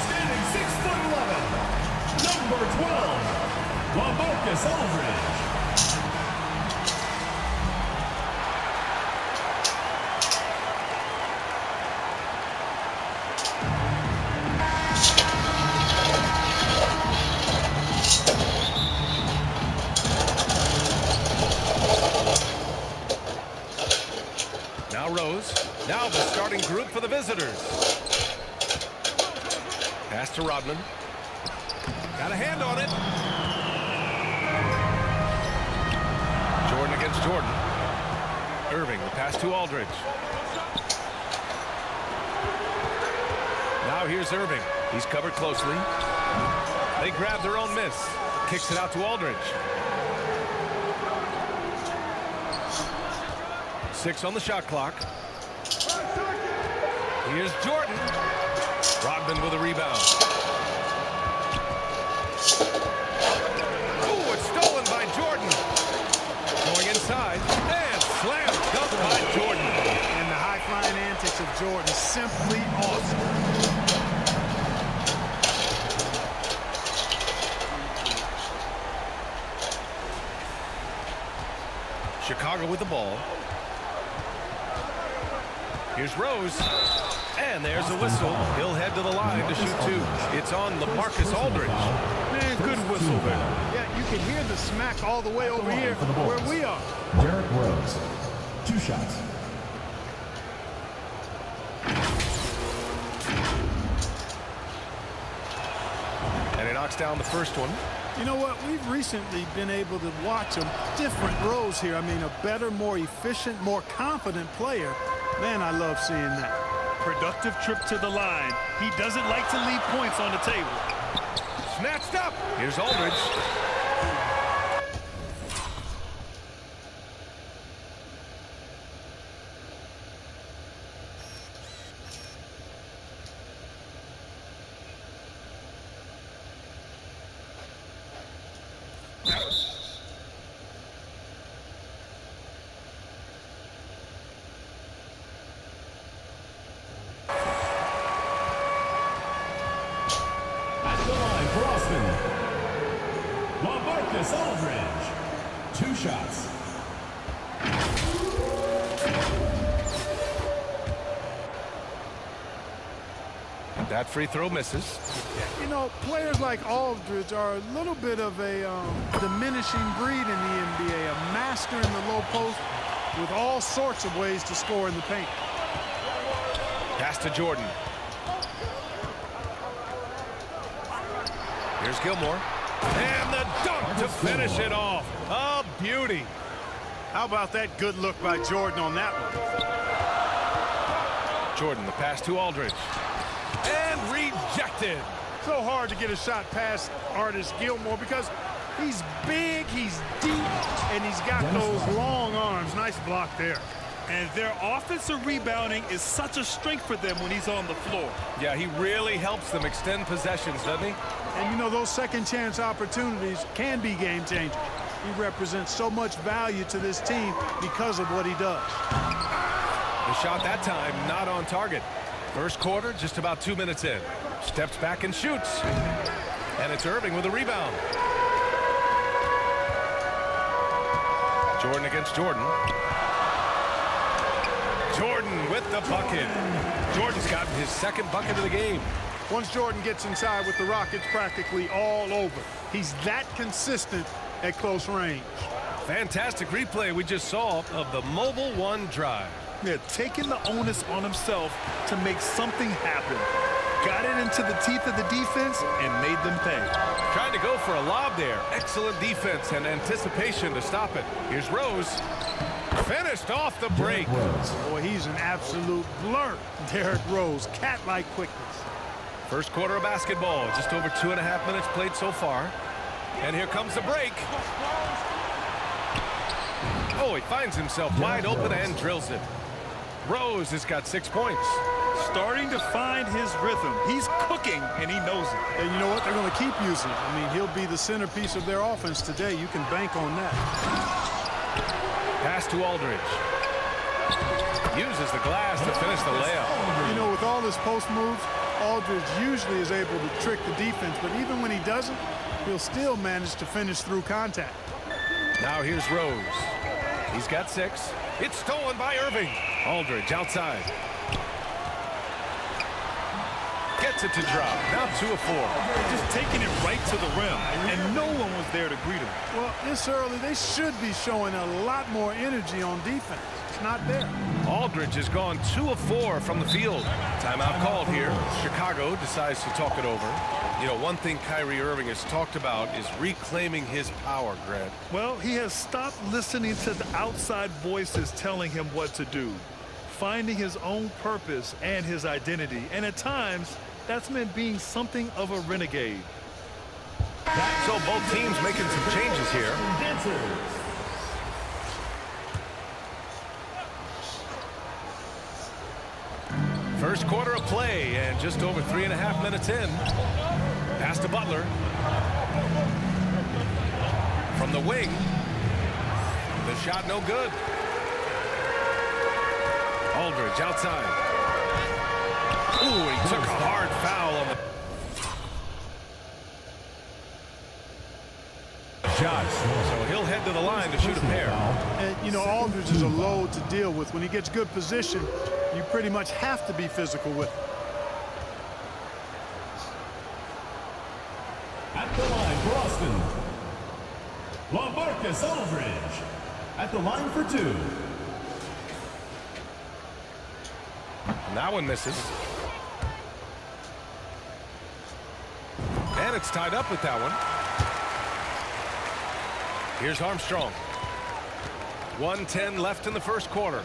Standing 6'11", number 12, LaMarcus Aldridge. Now Rose. Now the starting group for the visitors. Pass to Rodman. Got a hand on it. Jordan against Jordan. Irving, the pass to Aldridge. Now here's Irving. He's covered closely. They grab their own miss. Kicks it out to Aldridge. 6 on the shot clock. Here's Jordan. Rodman with a rebound. Oh, it's stolen by Jordan. Going inside and slam dunk by Jordan. And the high-flying antics of Jordan, simply awesome. Chicago with the ball. Here's Rose. And there's a whistle. He'll head to the line to shoot 2. It's on LaMarcus Aldridge. Man, good whistle there. Yeah, you can hear the smack all the way over here where we are. Derrick Rose, 2 shots. And he knocks down the first one. You know what? We've recently been able to watch a different Rose here. I mean, a better, more efficient, more confident player. Man, I love seeing that. Productive trip to the line. He doesn't like to leave points on the table. Snatched up. Here's Aldridge. LaMarcus Aldridge, 2 shots. That free throw misses. You know, players like Aldridge are a little bit of a diminishing breed in the NBA, a master in the low post with all sorts of ways to score in the paint. Pass to Jordan. Here's Gilmore. And the dunk to finish it off. A beauty. How about that good look by Jordan on that one? Jordan, the pass to Aldridge. And rejected. So hard to get a shot past Artis Gilmore because he's big, he's deep, and he's got those long arms. Nice block there. And their offensive rebounding is such a strength for them when he's on the floor. Yeah, he really helps them extend possessions, doesn't he? And you know, those second chance opportunities can be game changers. He represents so much value to this team because of what he does. The shot that time not on target. First quarter, just about 2 minutes in. Steps back and shoots. And it's Irving with a rebound. Jordan against Jordan. Jordan with the bucket. Jordan's gotten his second bucket of the game. Once Jordan gets inside with the Rockets, practically all over. He's that consistent at close range. Fantastic replay we just saw of the Mobile One drive. Yeah, taking the onus on himself to make something happen. Got it into the teeth of the defense and made them pay. Trying to go for a lob there. Excellent defense and anticipation to stop it. Here's Rose. Finished off the break. Rose. Boy, he's an absolute blur. Derrick Rose, cat-like quickness. First quarter of basketball, just over 2.5 minutes played so far. And here comes the break. Oh, he finds himself wide open and drills it. Rose has got 6 points. Starting to find his rhythm. He's cooking, and he knows it. And you know what? They're going to keep using him. I mean, he'll be the centerpiece of their offense today. You can bank on that. Pass to Aldridge. Uses the glass to finish the layup. You know, with all his post moves, Aldridge usually is able to trick the defense, but even when he doesn't, he'll still manage to finish through contact. Now here's Rose. He's got 6. It's stolen by Irving. Aldridge outside. Gets it to drop. Now 2 of 4. Just taking it right to the rim, and no one was there to greet him. Well, this early, they should be showing a lot more energy on defense. It's not there. Aldridge has gone 2 of 4 from the field. Timeout called here. Chicago decides to talk it over. You know, one thing Kyrie Irving has talked about is reclaiming his power, Grant. Well, he has stopped listening to the outside voices telling him what to do, finding his own purpose and his identity. And at times, that's meant being something of a renegade. So both teams making some changes here. First quarter of play, and just over 3.5 minutes in. Pass to Butler. From the wing. The shot no good. Aldridge outside. Ooh, he took a hard foul on the Shot. So he'll head to the line to shoot a pair. And, you know, Aldridge is a load to deal with. When he gets good position, you pretty much have to be physical with him. At the line for Austin, LaMarcus Aldridge. At the line for 2. And that one misses. And it's tied up with that one. Here's Armstrong. 1:10 left in the first quarter.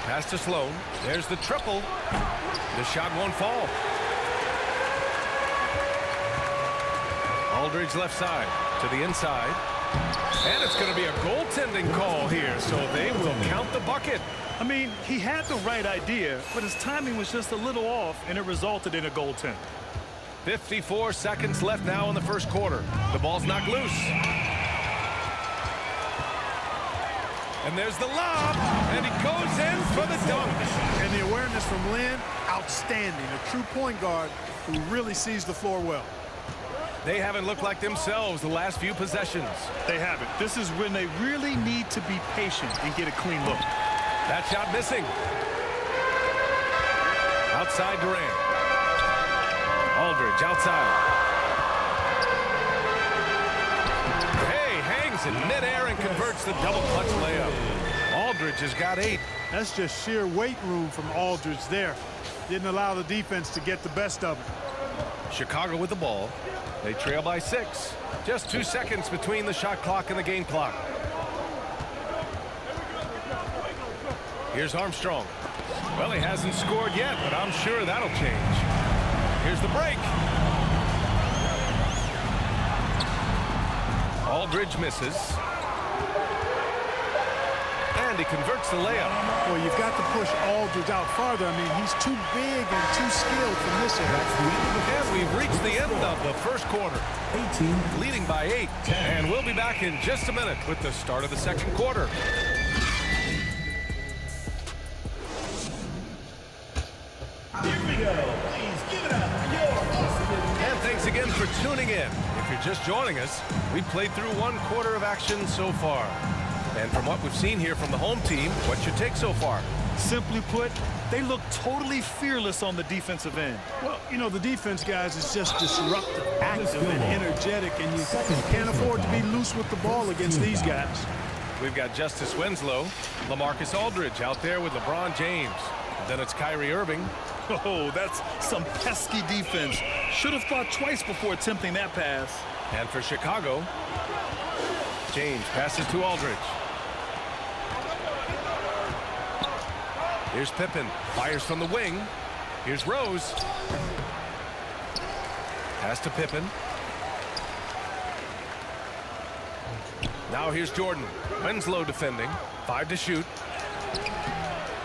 Pass to Sloan. There's the triple. The shot won't fall. Aldridge left side to the inside. And it's going to be a goaltending call here, so they will count the bucket. I mean, he had the right idea, but his timing was just a little off, and it resulted in a goaltend. 54 seconds left now in the first quarter. The ball's knocked loose. And there's the lob, and he goes in for the dunk. And the awareness from Lynn, outstanding. A true point guard who really sees the floor well. They haven't looked like themselves the last few possessions. They haven't. This is when they really need to be patient and get a clean look. That shot missing. Outside Durant. Aldridge outside. Hey, hangs in midair and converts the double clutch layup. Aldridge has got 8. That's just sheer weight room from Aldridge there. Didn't allow the defense to get the best of it. Chicago with the ball. They trail by 6. Just 2 seconds between the shot clock and the game clock. Here's Armstrong. Well, he hasn't scored yet, but I'm sure that'll change. Here's the break. Aldridge misses. And he converts the layup. Well, you've got to push Aldridge out farther. I mean, he's too big and too skilled from this area. And we've reached the end of the first quarter. 18. Leading by 8. And we'll be back in just a minute with the start of the second quarter. Here we go. Please give it up for your host. And thanks again for tuning in. If you're just joining us, we've played through 1 quarter of action so far. And from what we've seen here from the home team, what's your take so far? Simply put, they look totally fearless on the defensive end. Well, you know, the defense, guys, is just disruptive, active, and energetic, and you can't afford to be loose with the ball against these guys. We've got Justice Winslow, LaMarcus Aldridge out there with LeBron James. Then it's Kyrie Irving. Oh, that's some pesky defense. Should have thought twice before attempting that pass. And for Chicago, James passes to Aldridge. Here's Pippen. Fires from the wing. Here's Rose. Pass to Pippen. Now here's Jordan. Winslow defending. 5 to shoot.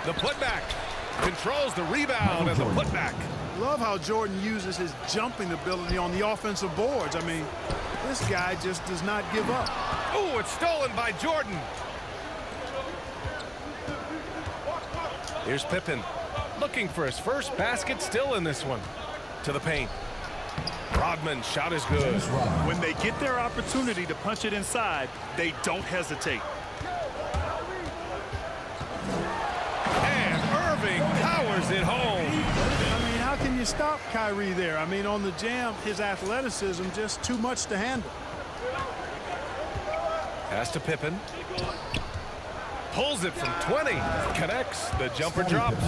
The putback. Controls the rebound and the putback. Love how Jordan uses his jumping ability on the offensive boards. I mean, this guy just does not give up. Oh, it's stolen by Jordan. Here's Pippen. Looking for his first basket, still in this one. To the paint. Rodman, shot is good. When they get their opportunity to punch it inside, they don't hesitate. And Irving powers it home. I mean, how can you stop Kyrie there? I mean, on the jam, his athleticism just too much to handle. Pass to Pippen. Pulls it from 20. Connects. The jumper drops.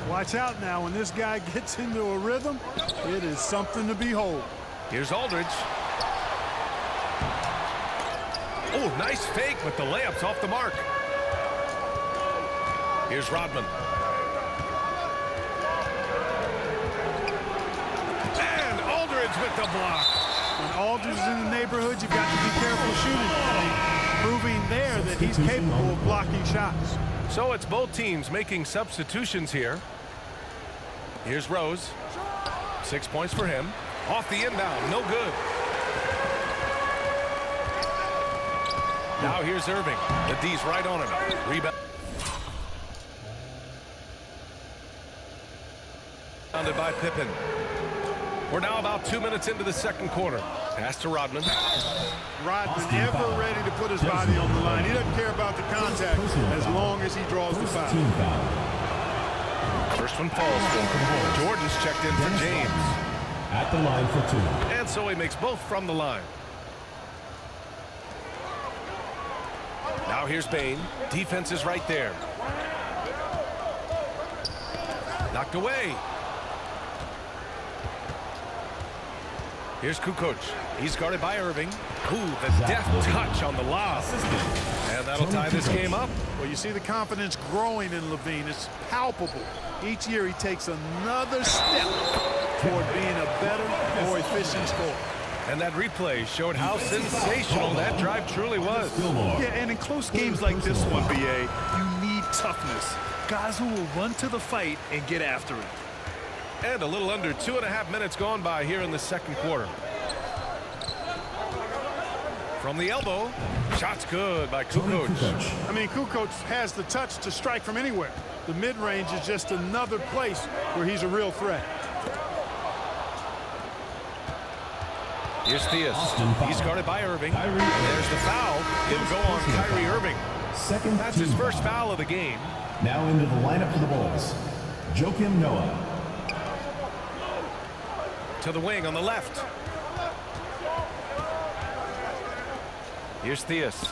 Watch out now. When this guy gets into a rhythm, it is something to behold. Here's Aldridge. Oh, nice fake, but the layup's off the mark. Here's Rodman. And Aldridge with the block. When Aldridge is in the neighborhood, you've got to be careful shooting. I mean, proving there that he's capable of blocking shots. So it's both teams making substitutions here. Here's Rose. 6 points for him. Off the inbound, no good. Now here's Irving. The D's right on him. Rebound. Bounded by Pippen. We're now about 2 minutes into the second quarter. Pass to Rodman. Rodman ever ready to put his body on the line. He doesn't care about the contact as long as he draws the foul. First one falls for him. Jordan's checked in for James. At the line for 2. And so he makes both from the line. Now here's Bane. Defense is right there. Knocked away. Here's Kukoc. He's guarded by Irving. Ooh, the deft touch on the lob. And that'll tie this game up. Well, you see the confidence growing in Levine. It's palpable. Each year he takes another step toward being a better, more efficient scorer. And that replay showed how sensational that drive truly was. Yeah, and in close games like this one, BA, you need toughness. Guys who will run to the fight and get after it. And a little under 2.5 minutes gone by here in the second quarter. From the elbow, shot's good by Kukoc. I mean, Kukoc has the touch to strike from anywhere. The mid-range is just another place where he's a real threat. Here's Theus. He's guarded by Irving. There's the foul. It'll go on Kyrie Irving. That's his first foul of the game. Now into the lineup for the Bulls. Joakim Noah. To the wing on the left. Here's Theus.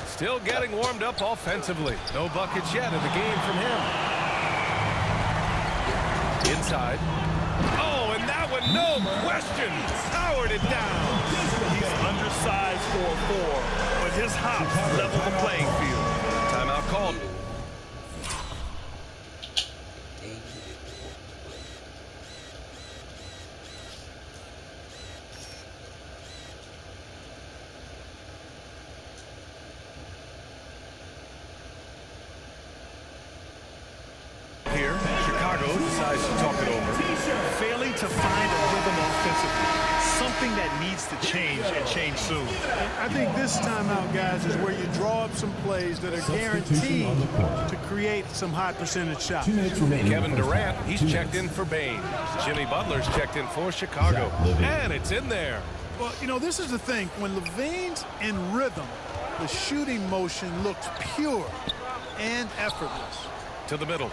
Still getting warmed up offensively. No buckets yet in the game from him. Inside. Oh, and that one, no question. Powered it down. He's undersized for a 4, but his hops level the playing field. Timeout called. Here, Chicago decides to talk it over. Failing to find a rhythm offensively. Something that needs to change and change soon. I think this timeout, guys, is where you draw up some plays that are guaranteed to create some high percentage shots. 2 minutes remaining. Kevin Durant, he's checked in for Bane. Jimmy Butler's checked in for Chicago. And it's in there. Well, you know, this is the thing. When Levine's in rhythm, the shooting motion looks pure and effortless. To the middle.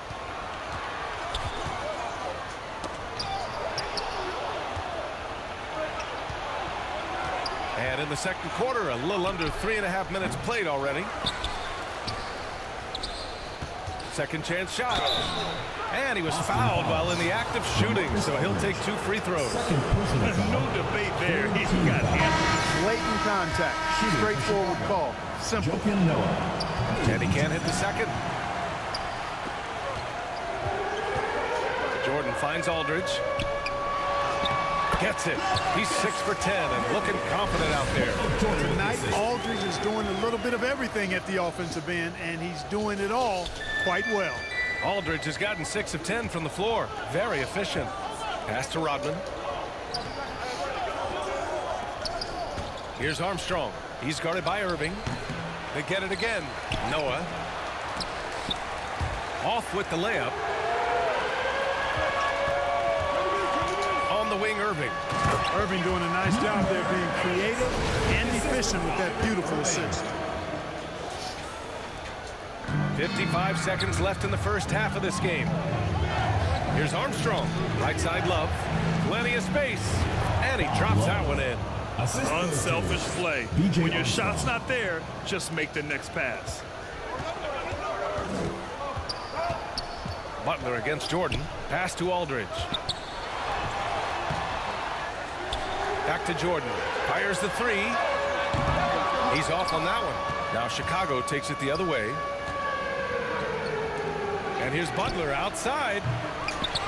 And in the second quarter, a little under 3.5 minutes played already. Second chance shot. And he was fouled while in the act of shooting, so he'll take 2 free throws. Second personal foul. No debate there. He got hit. Blatant contact. Straightforward call. Simple. Joakim Noah. And he can't hit the second. Jordan finds Aldridge. Gets it. He's 6 for 10 and looking confident out there. Tonight, Aldridge is doing a little bit of everything at the offensive end, and he's doing it all quite well. Aldridge has gotten 6 of 10 from the floor. Very efficient. Pass to Rodman. Here's Armstrong. He's guarded by Irving. They get it again. Noah. Off with the layup. On the wing, Irving. Irving doing a nice job there being creative and efficient with that beautiful assist. 55 seconds left in the first half of this game. Here's Armstrong. Right side Love. Plenty of space. And he drops that one in. Unselfish play. BJ When your shot's not there, just make the next pass. Butler against Jordan. Pass to Aldridge. Back to Jordan. Fires the 3. He's off on that one. Now Chicago takes it the other way. And here's Butler outside.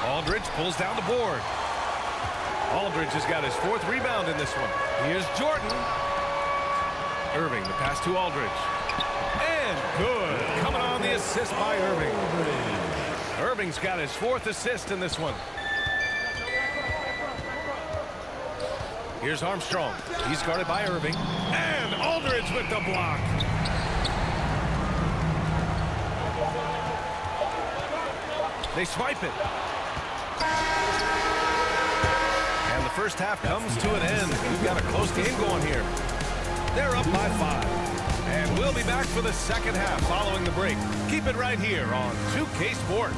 Aldridge pulls down the board. Aldridge has got his 4th rebound in this one. Here's Jordan. Irving, the pass to Aldridge. And good. Coming on the assist by Irving. Irving's got his 4th assist in this one. Here's Armstrong. He's guarded by Irving. And Aldridge with the block. They swipe it. And the first half comes to an end. We've got a close game going here. They're up by 5. And we'll be back for the second half following the break. Keep it right here on 2K Sports.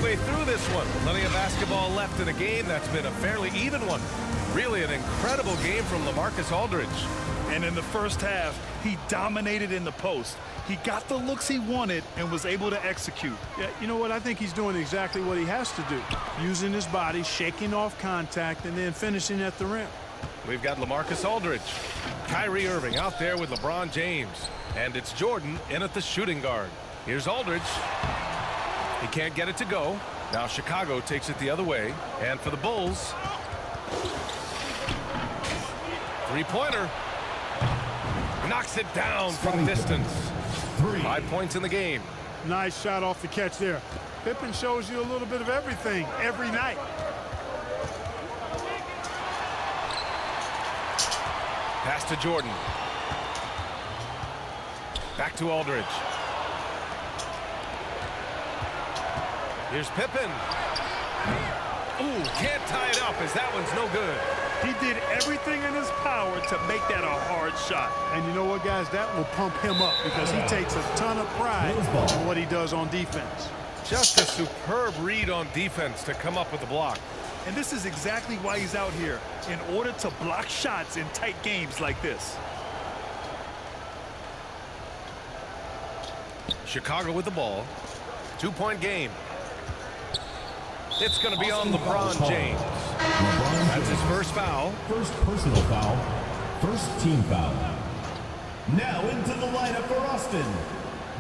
Through this one. Plenty of basketball left in a game that's been a fairly even one. Really an incredible game from LaMarcus Aldridge. And in the first half, he dominated in the post. He got the looks he wanted and was able to execute. Yeah, you know what? I think he's doing exactly what he has to do. Using his body, shaking off contact, and then finishing at the rim. We've got LaMarcus Aldridge. Kyrie Irving out there with LeBron James. And it's Jordan in at the shooting guard. Here's Aldridge. He can't get it to go. Now Chicago takes it the other way. And for the Bulls. 3-pointer. Knocks it down from distance. 5 points in the game. Nice shot off the catch there. Pippen shows you a little bit of everything every night. Pass to Jordan. Back to Aldridge. Here's Pippen. Ooh, can't tie it up as that one's no good. He did everything in his power to make that a hard shot. And you know what, guys? That will pump him up because he takes a ton of pride in what he does on defense. Just a superb read on defense to come up with the block. And this is exactly why he's out here, in order to block shots in tight games like this. Chicago with the ball. 2-point game. It's going to be on LeBron James. That's his first foul. First personal foul. First team foul. Now into the lineup for Austin,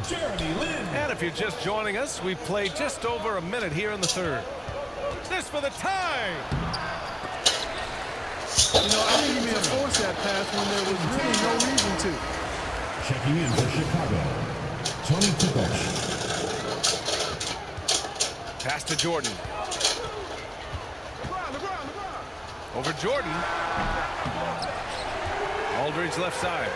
Jeremy Lin. And if you're just joining us, we've played just over a minute here in the third. This for the tie. You know, I think he may have forced that pass when there was really no reason to. Checking in for Chicago, Tony Kukoc. Pass to Jordan. Over Jordan. Aldridge left side.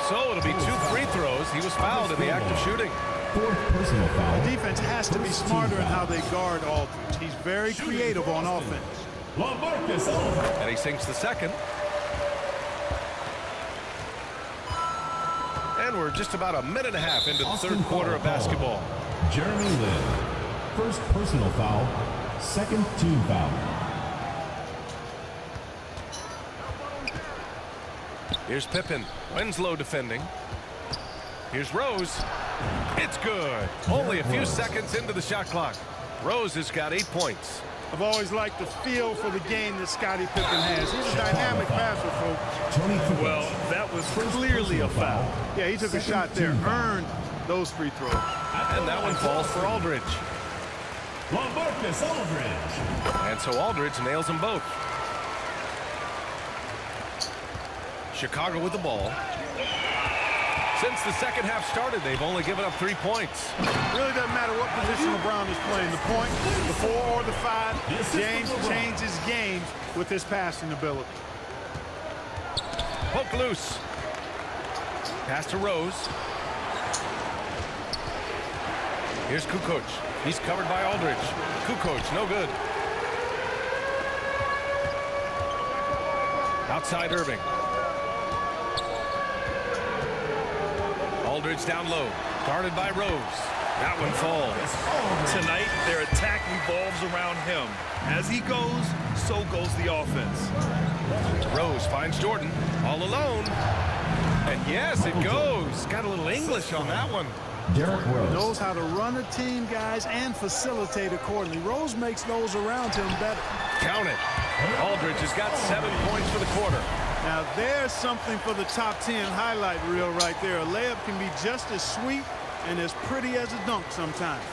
So it'll be 2 free throws. He was fouled in the act of shooting. Fourth personal foul. The defense has to be smarter in how they guard Aldridge. He's very creative on offense. LaMarcus Aldridge. And he sinks the second. And we're just about a minute and a half into the Austin third quarter of foul. basketball. Jeremy Lin. First personal foul. Second team foul. Here's Pippen. Winslow defending. Here's Rose. It's good. Only a few seconds into the shot clock. Rose has got 8 points. I've always liked the feel for the game that Scottie Pippen has. He's a dynamic passer, folks. Tony Kukoc. Well, that was clearly a foul. Yeah, he took a shot there, earned those free throws. And that one falls for Aldridge. LaMarcus Aldridge. And so Aldridge nails them both. Chicago with the ball. Since the second half started, they've only given up 3 points. Really doesn't matter what position LeBron is playing, the point, the 4 or the 5. James changes games with his passing ability. Poke loose. Pass to Rose. Here's Kukoc. He's covered by Aldridge. Kukoc, no good. Outside Irving. Aldridge down low. Guarded by Rose. That one falls. Tonight, their attack revolves around him. As he goes, so goes the offense. Rose finds Jordan all alone. And yes, it goes. Got a little English on that one. Derrick Rose. Knows how to run a team, guys, and facilitate accordingly. Rose makes those around him better. Count it. Aldridge has got 7 points for the quarter. Now, there's something for the top 10 highlight reel right there. A layup can be just as sweet and as pretty as a dunk sometimes.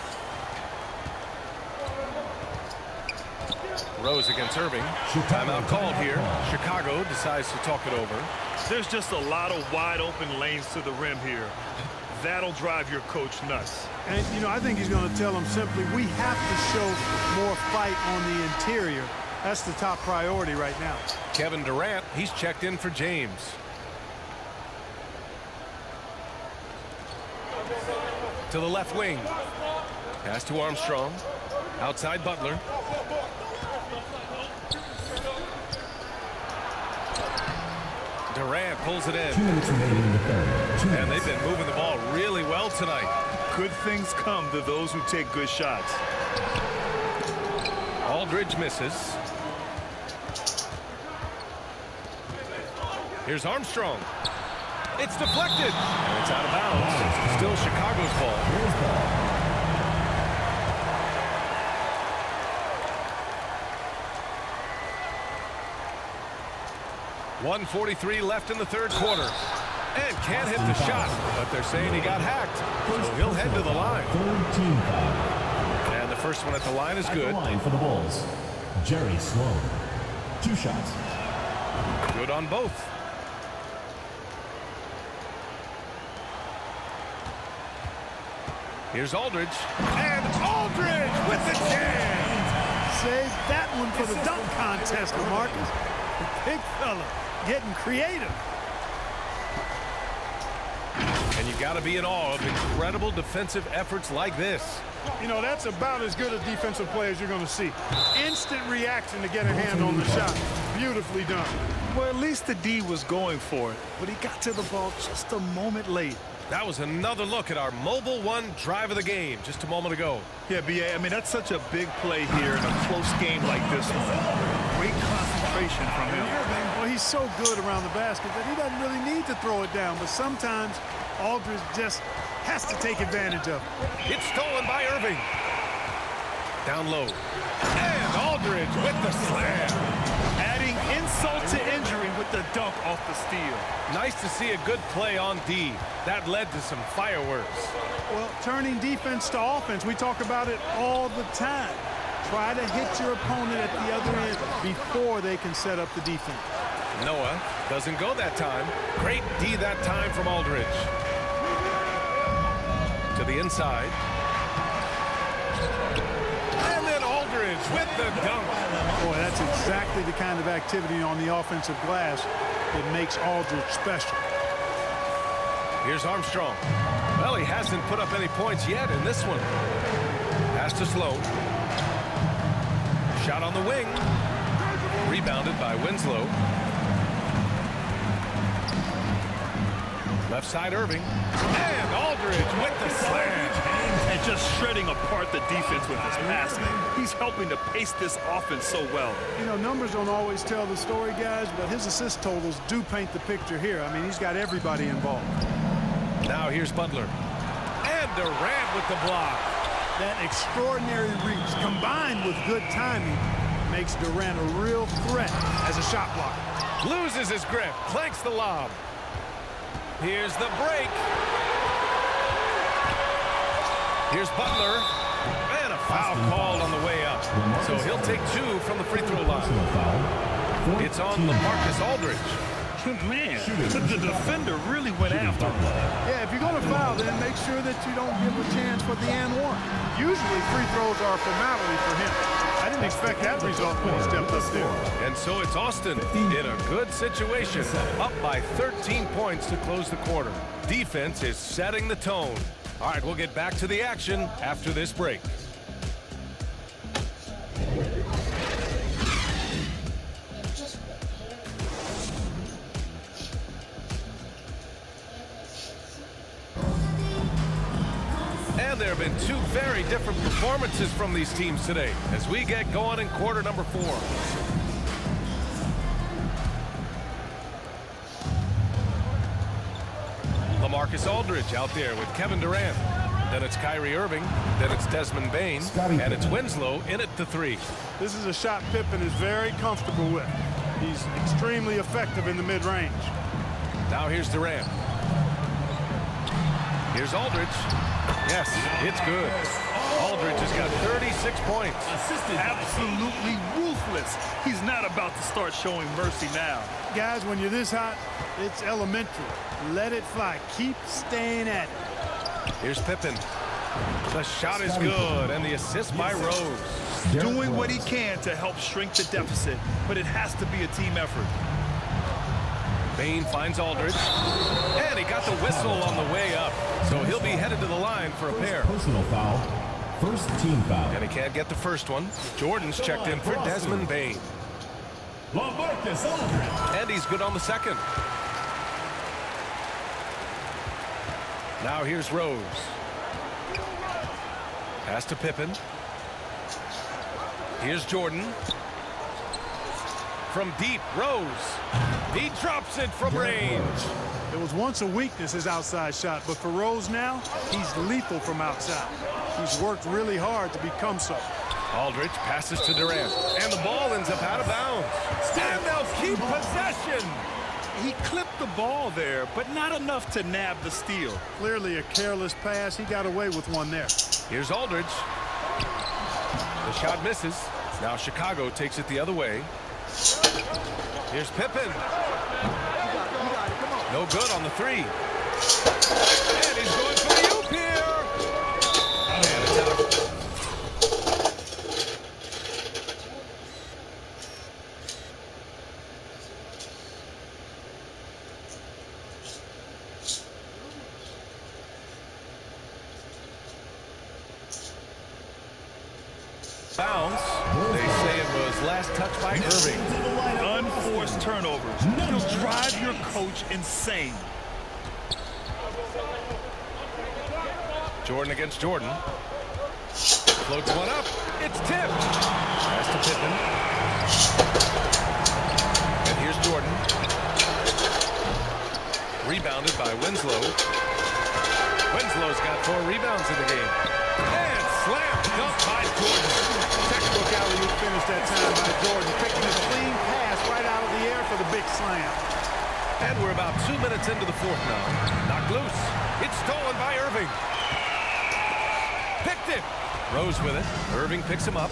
Rose against Irving. Timeout called here. Chicago decides to talk it over. There's just a lot of wide open lanes to the rim here. That'll drive your coach nuts. And, you know, I think he's going to tell them simply, we have to show more fight on the interior. That's the top priority right now. Kevin Durant, he's checked in for James. To the left wing. Pass to Armstrong. Outside Butler. Durant pulls it in. 2 minutes remaining in the third. 2 And minutes. they've been moving the ball really well tonight. Good things come to those who take good shots. Aldridge misses. Here's Armstrong. It's deflected. And it's out of bounds. Still Chicago's ball. Here's ball. .143 left in the third quarter. And can't hit the shot, but they're saying he got hacked. So he'll head to the line. Third team foul. And the first one at the line is At good. the line for the Bulls. Jerry Sloan. 2 shots. Good on both. Here's Aldridge. And Aldridge with the jam. Save that one for the dunk contest, Marcus. The big fella getting creative. And you got to be in awe of incredible defensive efforts like this. You know, that's about as good a defensive play as you're going to see. Instant reaction to get a hand on the shot. Beautifully done. Well, at least the D was going for it, but he got to the ball just a moment late. That was another look at our Mobile One drive of the game just a moment ago. Yeah, B.A., I mean, that's such a big play here in a close game like this one. Great concentration from him. Well, he's so good around the basket that he doesn't really need to throw it down, but sometimes Aldridge just has to take advantage of it. It's stolen by Irving. Down low. And Aldridge with the slam. Adding insult to injury with the dunk off the steal. Nice to see a good play on D. That led to some fireworks. Well, turning defense to offense, we talk about it all the time. Try to hit your opponent at the other end before they can set up the defense. Noah doesn't go that time. Great D that time from Aldridge. To the inside. And then Aldridge with the dunk. Boy, that's exactly the kind of activity on the offensive glass that makes Aldridge special. Here's Armstrong. Well, he hasn't put up any points yet in this one. Pass to Sloan. Shot on the wing. Rebounded by Winslow. Left side Irving. And Aldridge with the slam. And just shredding apart the defense with his passing. He's helping to pace this offense so well. You know, numbers don't always tell the story, guys, but his assist totals do paint the picture here. I mean, he's got everybody involved. Now here's Butler. And Durant with the block. That extraordinary reach combined with good timing makes Durant a real threat as a shot blocker. Loses his grip. Clanks the lob. Here's the break. Here's Butler. And a foul called on the way up. So he'll take 2 from the free throw line. It's on LaMarcus Aldridge. Man, the defender really went after him. Yeah, if you're going to foul, then make sure that you don't give a chance for the and one. Usually free throws are a formality for him. I didn't expect that result when he stepped up there. And so it's Austin in a good situation, up by 13 points to close the quarter. Defense is setting the tone. All right, we'll get back to the action after this break. And there have been 2 very different performances from these teams today as we get going in quarter number 4. LaMarcus Aldridge out there with Kevin Durant. Then it's Kyrie Irving. Then it's Desmond Bane. And it's Winslow in at the 3. This is a shot Pippen is very comfortable with. He's extremely effective in the mid-range. Now here's Durant. Here's Aldridge. Yes, it's good. Aldridge has got 36 points. Absolutely ruthless. He's not about to start showing mercy now. Guys, when you're this hot, it's elementary. Let it fly. Keep staying at it. Here's Pippen. The shot is good, and the assist by Rose. Doing what he can to help shrink the deficit, but it has to be a team effort. Bane finds Aldridge, and he got the whistle on the way up, so he'll be headed to the line for a pair. Personal foul. First team foul. And he can't get the first one. Jordan's checked in for Desmond Bane. LaMarcus Aldridge. And he's good on the second. Now here's Rose. Pass to Pippen. Here's Jordan. From deep, Rose. He drops it from range. It was once a weakness, his outside shot, but for Rose now, he's lethal from outside. He's worked really hard to become so. Aldridge passes to Durant, and the ball ends up out of bounds. And they'll keep possession. He clipped the ball there, but not enough to nab the steal. Clearly a careless pass. He got away with one there. Here's Aldridge. The shot misses. Now Chicago takes it the other way. Here's Pippen. No good on the 3. And he's going for the oop here. And it's out. Bounce. They say it was last touched by Irving. Unforced turnovers. You'll drive your coach insane. Jordan against Jordan. Floats one up. It's tipped. Pass to Pippen. And here's Jordan. Rebounded by Winslow. Winslow's got 4 rebounds in the game. And slam dunk by Jordan. Textbook alley-oop finish that time by Jordan, picking a clean pass right out of the air for the big slam. And we're about 2 minutes into the 4th now. Knocked loose. It's stolen by Irving. Picked it. Rose with it. Irving picks him up.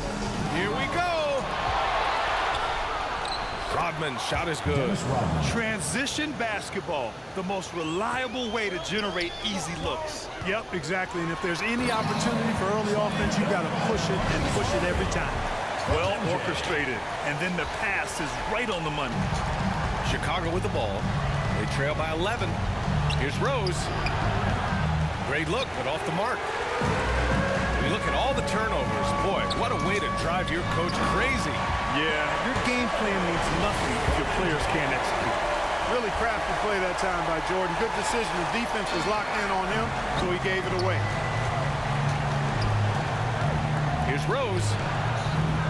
Here we go. Rodman's shot is good. Transition basketball, the most reliable way to generate easy looks. Yep, exactly. And if there's any opportunity for early offense, you got to push it and push it every time. Well orchestrated, and then the pass is right on the money. Chicago with the ball. They trail by 11. Here's Rose. Great look, but off the mark. We look at all the turnovers. Boy, what a way to drive your coach crazy. Yeah, your game plan means nothing if your players can't execute. Really crafty play that time by Jordan. Good decision. The defense was locked in on him, so he gave it away. Here's Rose.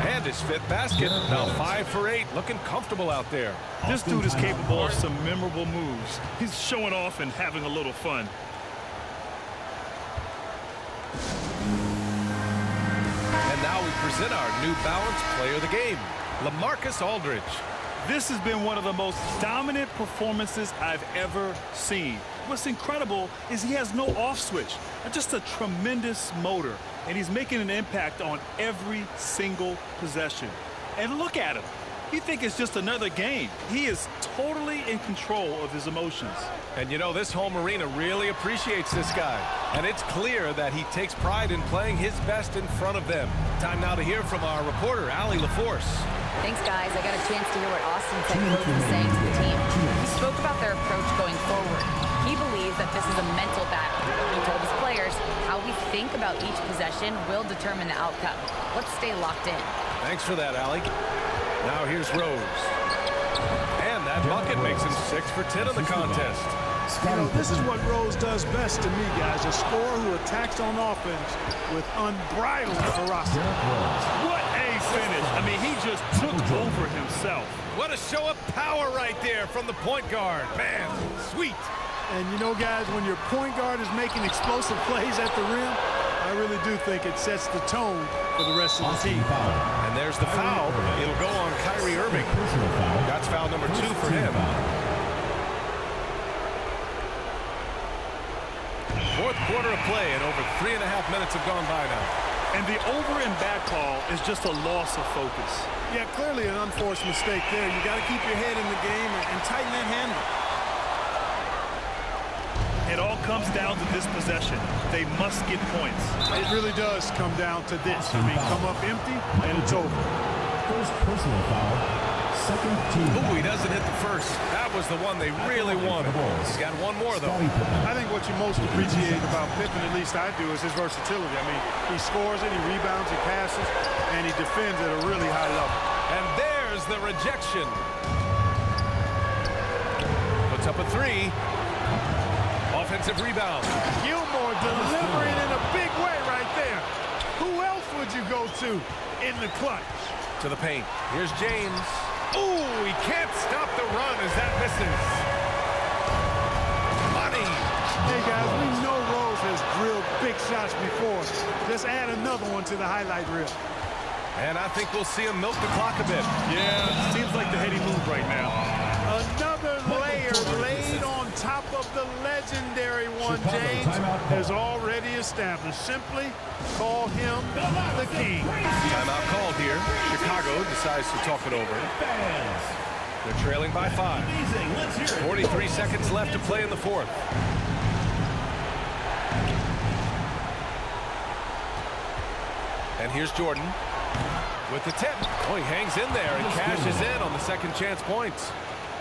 And his fifth basket. Now 5 for 8. Looking comfortable out there. This dude is capable of some memorable moves. He's showing off and having a little fun. And now we present our New Balance player of the game, LaMarcus Aldridge. This has been one of the most dominant performances I've ever seen. What's incredible is he has no off switch, just a tremendous motor, and he's making an impact on every single possession. And look at him. You think it's just another game. He is totally in control of his emotions. And you know, this home arena really appreciates this guy. And it's clear that he takes pride in playing his best in front of them. Time now to hear from our reporter, Allie LaForce. Thanks, guys. I got a chance to hear what Austin said Coach was saying to the team. He spoke about their approach going forward. He believes that this is a mental battle. He told his players how we think about each possession will determine the outcome. Let's stay locked in. Thanks for that, Allie. Now here's Rose. And that bucket makes him 6 for 10 in the contest. You know, this is what Rose does best to me, guys. A scorer who attacks on offense with unbridled ferocity. What a finish. I mean, he just took over himself. What a show of power right there from the point guard. Man, sweet. And you know, guys, when your point guard is making explosive plays at the rim, I really do think it sets the tone for the rest of the team. And there's the foul. It'll go on Kyrie Irving. That's foul number 2 for him. Fourth quarter of play, and over 3.5 minutes have gone by now. And the over and back call is just a loss of focus. Yeah, clearly an unforced mistake there. You got to keep your head in the game and tighten that handle. It all comes down to this possession. They must get points. It really does come down to this. I mean, come up empty, and it's over. First personal foul. Second team. Ooh, he doesn't hit the first. That was the one they really wanted. He's got one more, though. I think what you most appreciate about Pippen, at least I do, is his versatility. I mean, he scores it, he rebounds, he passes, and he defends at a really high level. And there's the rejection. Puts up a 3. Offensive rebound. Gilmore delivering in a big way right there. Who else would you go to in the clutch? To the paint. Here's James. Ooh, he can't stop the run as that misses. Money. Hey, guys, we know Rose has drilled big shots before. Just add another one to the highlight reel. And I think we'll see him milk the clock a bit. Yeah, seems like the heady move right now. Another layer laid on top of the legendary one, James has already established. Simply call him the king. Timeout called here. Chicago decides to talk it over. They're trailing by 5. 43 seconds left to play in the fourth. And here's Jordan with the tip. Oh, he hangs in there and cashes in on the second chance points.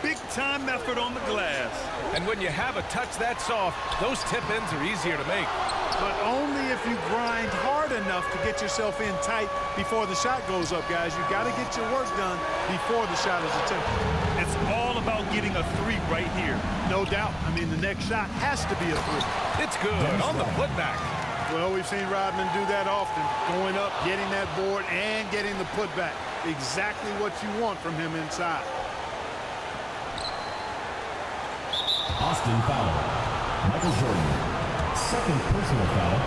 Big time effort on the glass. And when you have a touch that soft, those tip-ins are easier to make. But only if you grind hard enough to get yourself in tight before the shot goes up, guys. You got to get your work done before the shot is attempted. It's all about getting a 3 right here. No doubt. I mean, the next shot has to be a 3. It's good on the putback. Well, we've seen Rodman do that often. Going up, getting that board, and getting the putback. Exactly what you want from him inside. Austin foul. Michael Jordan. Second personal foul.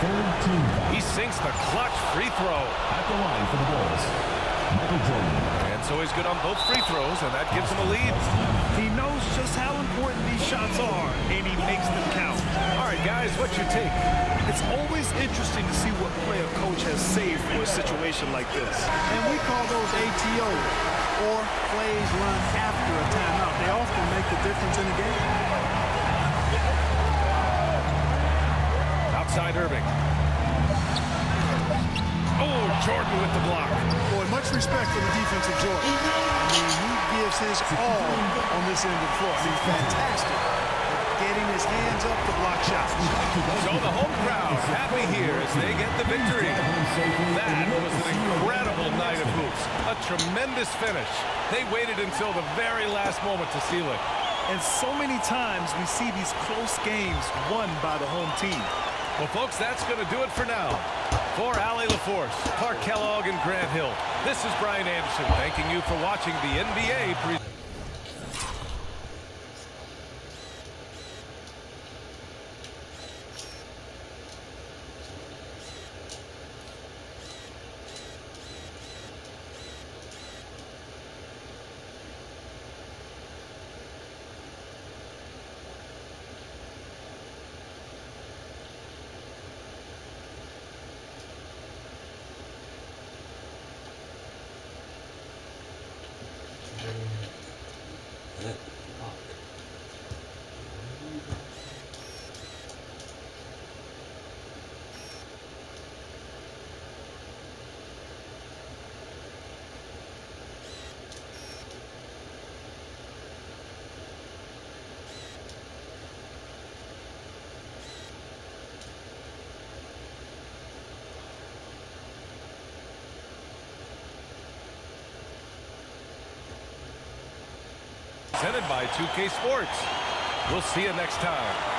Third team foul. He sinks the clutch free throw. At the line for the Bulls. Michael Jordan. And so he's good on both free throws, and that gives him a lead. He knows just how important these shots are, and he makes them count. All right, guys, what's your take? It's always interesting to see what play a coach has saved for a situation like this. And we call those ATOs, or plays run after a timeout. They often make the difference in the game. Outside Irving. Oh, Jordan with the block. Boy, much respect for the defensive Jordan. I mean, he gives his all on this end of the floor. He's fantastic at getting his hands up to block shots. So the home crowd happy here as they get the victory. That was an incredible night of hoops. A tremendous finish. They waited until the very last moment to seal it. And so many times we see these close games won by the home team. Well, folks, that's going to do it for now. For Allie LaForce, Clark Kellogg, and Grant Hill, this is Brian Anderson thanking you for watching the NBA presentation. Presented by 2K Sports. We'll see you next time.